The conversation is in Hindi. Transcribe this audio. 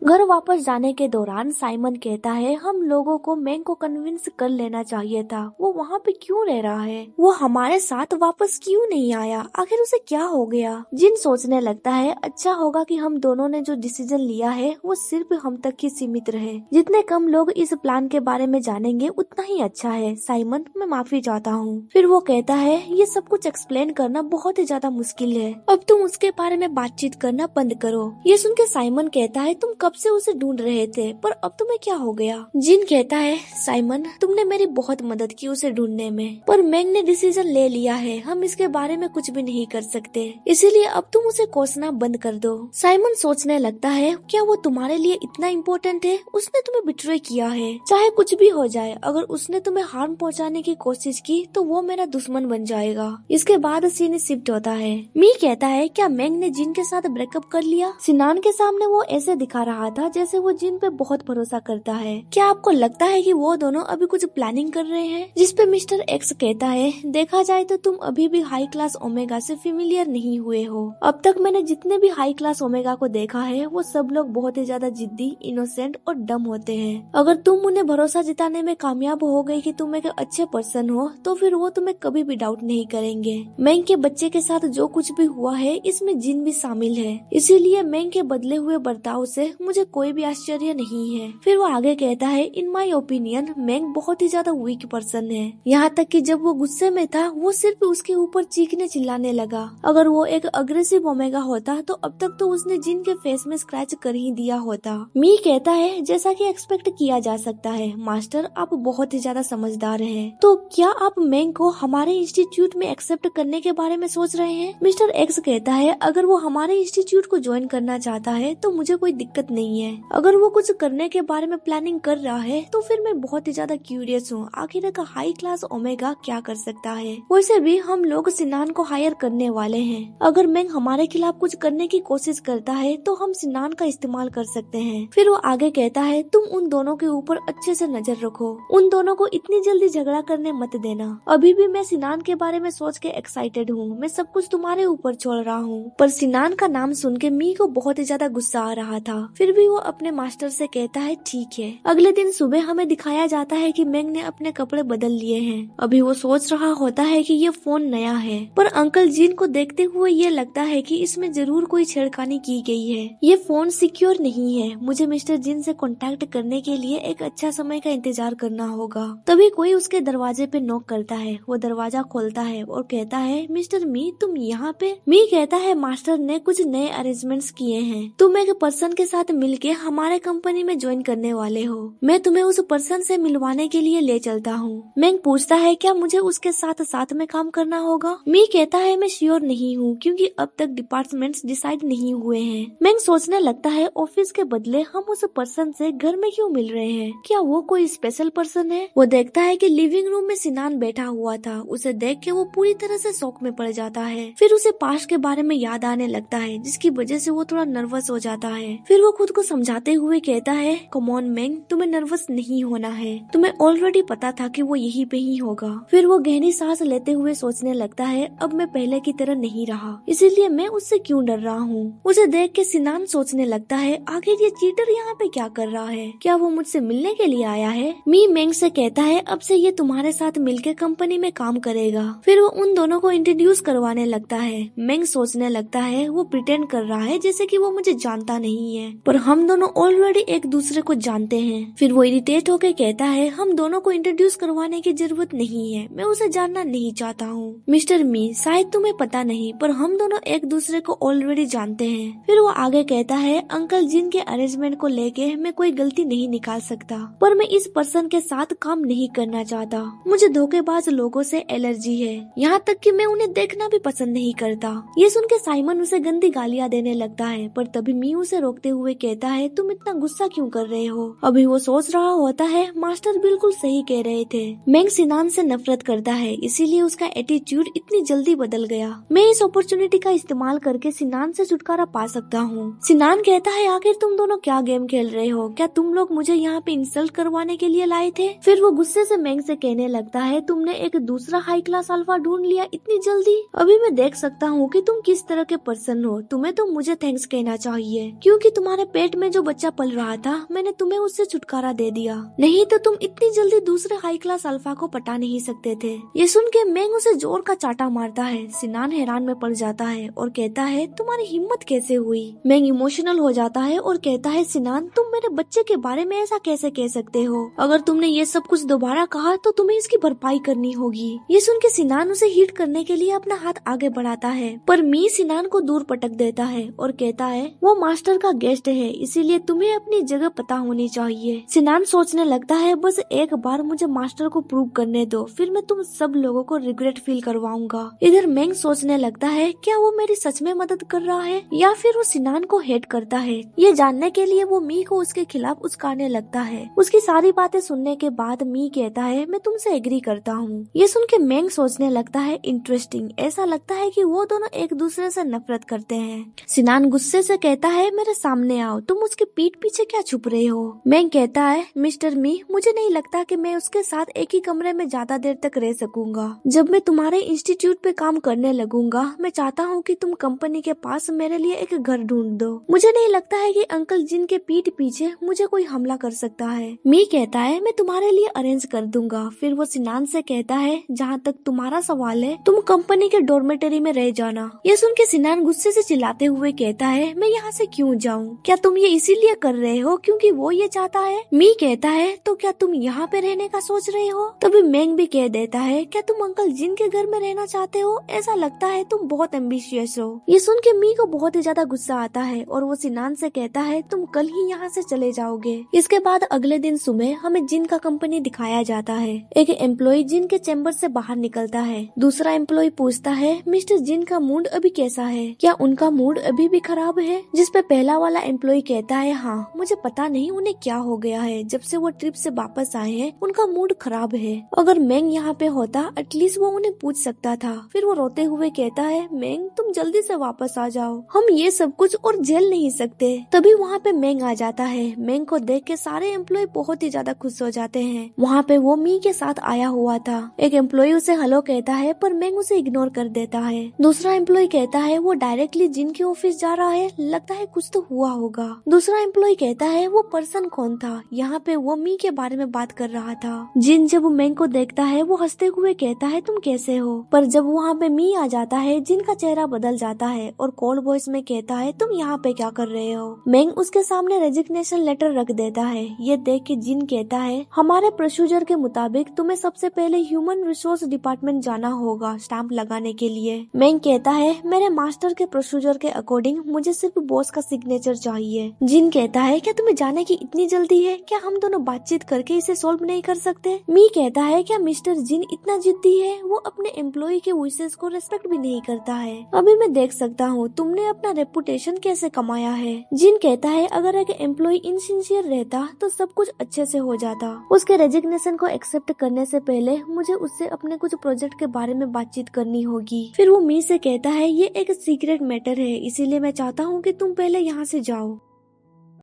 घर वापस जाने के दौरान साइमन कहता है हम लोगों को मैंग को कन्विंस कर लेना चाहिए था। वो वहाँ पे क्यों रह रहा है? वो हमारे साथ वापस क्यों नहीं आया? आखिर उसे क्या हो गया? जिन सोचने लगता है अच्छा होगा कि हम दोनों ने जो डिसीजन लिया है वो सिर्फ हम तक ही सीमित रहे। जितने कम लोग इस प्लान के बारे में जानेंगे उतना ही अच्छा है। साइमन, मैं माफी चाहता हूँ। फिर वो कहता है ये सब कुछ एक्सप्लेन करना बहुत ही ज्यादा मुश्किल है। अब तुम उसके बारे में बातचीत करना बंद करो। ये सुन के साइमन कहता है तुम कब से उसे ढूंढ रहे थे, पर अब तुम्हें क्या हो गया? जिन कहता है साइमन, तुमने मेरी बहुत मदद की उसे ढूंढने में, पर मैंग ने डिसीजन ले लिया है। हम इसके बारे में कुछ भी नहीं कर सकते, इसीलिए अब तुम उसे कोसना बंद कर दो। साइमन सोचने लगता है क्या वो तुम्हारे लिए इतना इम्पोर्टेंट है? उसने तुम्हें बिट्रे किया है। चाहे कुछ भी हो जाए, अगर उसने तुम्हें हार्म पहुँचाने की कोशिश की तो वो मेरा दुश्मन बन जाएगा। इसके बाद सीन शिफ्ट होता है। मी कहता है क्या मैंग ने जिन के साथ ब्रेकअप कर लिया? सिनान के सामने वो ऐसे दिखा रहा था जैसे वो जिन पे बहुत भरोसा करता है। क्या आपको लगता है कि वो दोनों अभी कुछ प्लानिंग कर रहे हैं? जिस पे मिस्टर एक्स कहता है देखा जाए तो तुम अभी भी हाई क्लास ओमेगा से फेमिलियर नहीं हुए हो। अब तक मैंने जितने भी हाई क्लास ओमेगा को देखा है वो सब लोग बहुत ही ज्यादा जिद्दी, इनोसेंट और डम होते हैं। अगर तुम उन्हें भरोसा जिताने में कामयाब हो गई कि तुम एक अच्छे पर्सन हो तो फिर वो तुम्हें कभी भी डाउट नहीं करेंगे। मैंग के बच्चे के साथ जो कुछ भी हुआ है इसमें जिन भी शामिल है, इसीलिए मैंग के बदले हुए बर्ताव से मुझे कोई भी आश्चर्य नहीं है। फिर वो आगे कहता है इन माई ओपिनियन मैंग बहुत ही ज्यादा वीक पर्सन है। यहाँ तक कि जब वो गुस्से में था वो सिर्फ उसके ऊपर चीखने चिल्लाने लगा। अगर वो एक अग्रेसिव ओमेगा होता तो अब तक तो उसने जिन के फेस में स्क्रैच कर ही दिया होता। मी कहता है जैसा कि एक्सपेक्ट किया जा सकता है मास्टर, आप बहुत ही ज्यादा समझदार हैं। तो क्या आप मैंग को हमारे इंस्टीट्यूट में एक्सेप्ट करने के बारे में सोच रहे हैं? मिस्टर एक्स कहता है अगर वो हमारे इंस्टीट्यूट को ज्वाइन करना चाहता है तो मुझे कोई दिक्कत नहीं है। अगर वो कुछ करने के बारे में प्लानिंग कर रहा है तो फिर मैं बहुत ही ज्यादा क्यूरियस हूँ आखिर एक हाई क्लास ओमेगा क्या कर सकता है। वैसे भी हम लोग सिनान को हायर करने वाले हैं। अगर मैंग हमारे खिलाफ कुछ करने की कोशिश करता है तो हम सिनान का इस्तेमाल कर सकते हैं। फिर वो आगे कहता है तुम उन दोनों के ऊपर अच्छे से नजर रखो। उन दोनों को इतनी जल्दी झगड़ा करने मत देना। अभी भी मैं सिनान के बारे में सोच के एक्साइटेड हूँ। मैं सब कुछ तुम्हारे ऊपर छोड़ रहा हूँ। पर सिनान का नाम सुन के मी को बहुत ही ज्यादा गुस्सा आ रहा था। फिर भी वो अपने मास्टर से कहता है ठीक है। अगले दिन सुबह हमें दिखाया जाता है कि मैंग ने अपने कपड़े बदल लिए हैं। अभी वो सोच रहा होता है कि ये फोन नया है, पर अंकल जिन को देखते हुए ये लगता है कि इसमें जरूर कोई छेड़खानी की गई है। ये फोन सिक्योर नहीं है। मुझे मिस्टर जिन से कांटेक्ट करने के लिए एक अच्छा समय का इंतजार करना होगा। तभी कोई उसके दरवाजे पे नॉक करता है। वो दरवाजा खोलता है और कहता है मिस्टर मी, तुम यहाँ पे? मी कहता है मास्टर ने कुछ नए अरेंजमेंट्स किए हैं। तुम एक पर्सन के साथ मिलके हमारे कंपनी में ज्वाइन करने वाले हो। मैं तुम्हें उस पर्सन से मिलवाने के लिए ले चलता हूँ। मैंग पूछता है क्या मुझे उसके साथ साथ में काम करना होगा? मी कहता है मैं श्योर नहीं हूँ क्योंकि अब तक डिपार्टमेंट्स डिसाइड नहीं हुए हैं। मैंग सोचने लगता है ऑफिस के बदले हम उस पर्सन से घर में क्यों मिल रहे हैं? क्या वो कोई स्पेशल पर्सन है? वो देखता है कि लिविंग रूम में सिनान बैठा हुआ था। उसे देख के वो पूरी तरह से शॉक में पड़ जाता है। फिर उसे पास्ट के बारे में याद आने लगता है जिसकी वजह से वो थोड़ा नर्वस हो जाता है। फिर वो खुद को समझाते हुए कहता है कम ऑन मैंग, तुम्हें नर्वस नहीं होना है। तुम्हें ऑलरेडी पता था कि वो यहीं पे ही होगा। फिर वो गहरी सांस लेते हुए सोचने लगता है अब मैं पहले की तरह नहीं रहा, इसीलिए मैं उससे क्यों डर रहा हूँ। उसे देख के सिनान सोचने लगता है आखिर ये चीटर यहाँ पे क्या कर रहा है? क्या वो मुझसे मिलने के लिए आया है? मी मैंग से कहता है अब से ये तुम्हारे साथ मिलकर कंपनी में काम करेगा। फिर वो उन दोनों को इंट्रोड्यूस करवाने लगता है। मैंग सोचने लगता है वो प्रिटेंड कर रहा है जैसे कि वो मुझे जानता नहीं है, पर हम दोनों ऑलरेडी एक दूसरे को जानते हैं। फिर वो इरिटेट होकर कहता है हम दोनों को इंट्रोड्यूस करवाने की जरूरत नहीं है, मैं उसे जानना नहीं चाहता हूँ। मिस्टर मी, शायद तुम्हें पता नहीं पर हम दोनों एक दूसरे को ऑलरेडी जानते हैं। फिर वो आगे कहता है अंकल जिन के अरेंजमेंट को लेके मैं कोई गलती नहीं निकाल सकता, पर मैं इस पर्सन के साथ काम नहीं करना चाहता। मुझे धोखेबाज लोगों से एलर्जी है, यहाँ तक कि मैं उन्हें देखना भी पसंद नहीं करता। ये सुन के साइमन उसे गंदी गालियाँ देने लगता है, पर तभी मी उसे रोकते हुए कहता है तुम इतना गुस्सा क्यों कर रहे हो? अभी वो सोच रहा होता है मास्टर बिल्कुल सही कह रहे थे। मैंग सिनान से नफरत करता है, इसीलिए उसका एटीट्यूड इतनी जल्दी बदल गया। मैं इस अपॉर्चुनिटी का इस्तेमाल करके सिनान से छुटकारा पा सकता हूँ। सिनान कहता है आखिर तुम दोनों क्या गेम खेल रहे हो? क्या तुम लोग मुझे यहाँ पे इंसल्ट करवाने के लिए लाए थे? फिर वो गुस्से से मैंग से कहने लगता है तुमने एक दूसरा हाई क्लास अल्फा ढूंढ लिया इतनी जल्दी। अभी मैं देख सकता हूँ कि तुम किस तरह के पर्सन हो। तुम्हें तो मुझे थैंक्स कहना चाहिए क्योंकि तुम्हारे पेट में जो बच्चा पल रहा था मैंने तुम्हें उससे छुटकारा दे दिया, नहीं तो तुम इतनी जल्दी दूसरे हाई क्लास अल्फा को पटा नहीं सकते थे। ये सुन के मेंग उसे जोर का चाटा मारता है। सिनान हैरान में पड़ जाता है और कहता है तुम्हारी हिम्मत कैसे हुई। मेंग इमोशनल हो जाता है और कहता है सिनान तुम मेरे बच्चे के बारे में ऐसा कैसे कह सकते हो, अगर तुमने ये सब कुछ दोबारा कहा तो तुम्हें इसकी भरपाई करनी होगी। ये सुन के सिनान उसे हिट करने के लिए अपना हाथ आगे बढ़ाता है, पर मी सिनान को दूर पटक देता है और कहता है वो मास्टर का गेस्ट है, इसीलिए तुम्हें अपनी जगह पता होनी चाहिए। सिनान सोचने लगता है बस एक बार मुझे मास्टर को प्रूव करने दो, फिर मैं तुम सब लोगों को रिग्रेट फील करवाऊंगा। इधर मेंग सोचने लगता है क्या वो मेरी सच में मदद कर रहा है या फिर वो सिनान को हेट करता है। ये जानने के लिए वो मी को उसके खिलाफ उस्काने लगता है। उसकी सारी बातें सुनने के बाद मी कहता है मैं तुमसे एग्री करता हूँ। ये सुन के मेंग सोचने लगता है इंटरेस्टिंग, ऐसा लगता है कि वो दोनों एक दूसरे से नफरत करते हैं। सिनान गुस्से से कहता है मेरे सामने आओ, तुम उसके पीठ पीछे क्या छुप रहे हो। मेंग कहता है मिस्टर मी मुझे नहीं लगता कि मैं उसके साथ एक ही कमरे में ज्यादा देर तक रह सकूंगा। जब मैं तुम्हारे इंस्टीट्यूट पे काम करने लगूंगा मैं चाहता हूँ कि तुम कंपनी के पास मेरे लिए एक घर ढूंढ दो। मुझे नहीं लगता है कि अंकल जिन के पीठ पीछे मुझे कोई हमला कर सकता है। मी कहता है मैं तुम्हारे लिए अरेंज कर दूंगा। फिर वो सिनान से कहता है जहाँ तक तुम्हारा सवाल है तुम कंपनी के डॉर्मेटरी में रह जाना। ये सुन के सिनान गुस्से से चिल्लाते हुए कहता है मैं यहाँ से क्यों जाऊँ, क्या तुम ये इसीलिए कर रहे हो क्योंकि वो ये चाहता है। मी कहता है तो क्या तुम यहाँ पे रहने का सोच रहे हो। तभी मेंग भी कह देता है क्या तुम अंकल जिन के घर में रहना चाहते हो, ऐसा लगता है तुम बहुत एम्बिशियस हो। ये सुन के मी को बहुत ही ज्यादा गुस्सा आता है और वो सिनान से कहता है तुम कल ही यहाँ से चले जाओगे। इसके बाद अगले दिन सुबह हमें जिन का कंपनी दिखाया जाता है। एक एम्प्लॉय जिन के चैम्बर से बाहर निकलता है। दूसरा एम्प्लॉय पूछता है मिस्टर जिन का मूड अभी कैसा है, क्या उनका मूड अभी भी खराब है। जिसपे पहला वाला एम्प्लॉय कहता है हाँ मुझे पता नहीं उन्हें क्या हो गया है, जब से वो ट्रिप से वापस आए हैं उनका मूड खराब है। अगर मेंग यहाँ पे होता एटलीस्ट वो उन्हें पूछ सकता था। फिर वो रोते हुए कहता है मेंग तुम जल्दी से वापस आ जाओ, हम ये सब कुछ और झेल नहीं सकते। तभी वहाँ पे मेंग आ जाता है। मेंग को देख के सारे एम्प्लॉय बहुत ही ज्यादा खुश हो जाते हैं। वहाँ पे वो मी के साथ आया हुआ था। एक एम्प्लॉय उसे हेलो कहता है पर मेंग उसे इग्नोर कर देता है। दूसरा एम्प्लॉय कहता है वो डायरेक्टली जिन के ऑफिस जा रहा है, लगता है कुछ तो हुआ होगा। दूसरा एम्प्लॉय कहता है वो पर्सन कौन था, यहाँ पे वो मी के बारे में बात कर रहा था। जिन जब मेंग को देखता है वो हंसते हुए कहता है तुम कैसे हो, पर जब वहाँ पे मी आ जाता है जिन का चेहरा बदल जाता है और कोल्ड वॉइस में कहता है तुम यहाँ पे क्या कर रहे हो। मेंग उसके सामने रेजिग्नेशन लेटर रख देता है। ये देख के जिन कहता है हमारे प्रोसीजर के मुताबिक तुम्हें सबसे पहले ह्यूमन रिसोर्स डिपार्टमेंट जाना होगा स्टैंप लगाने के लिए। मेंग कहता है मेरे मास्टर के प्रोसीजर के अकॉर्डिंग मुझे सिर्फ बॉस का सिग्नेचर चाहिए। जिन कहता है क्या तुम्हें जाने की इतनी जल्दी है, क्या हम दोनों बातचीत करके इसे सोल्व नहीं कर सकते। मी कहता है क्या मिस्टर जिन इतना जिद्दी है, वो अपने एम्प्लॉय के विशेष को रेस्पेक्ट भी नहीं करता है। अभी मैं देख सकता हूँ तुमने अपना रेपुटेशन कैसे कमाया है। जिन कहता है अगर एक एम्प्लॉय इनसिंसियर रहता तो सब कुछ अच्छे से हो जाता। उसके रेजिग्नेशन को एक्सेप्ट करने से पहले मुझे उससे अपने कुछ प्रोजेक्ट के बारे में बातचीत करनी होगी। फिर वो मी से कहता है ये एक सीक्रेट मैटर है, इसीलिए मैं चाहता हूँ कि तुम पहले यहाँ से जाओ।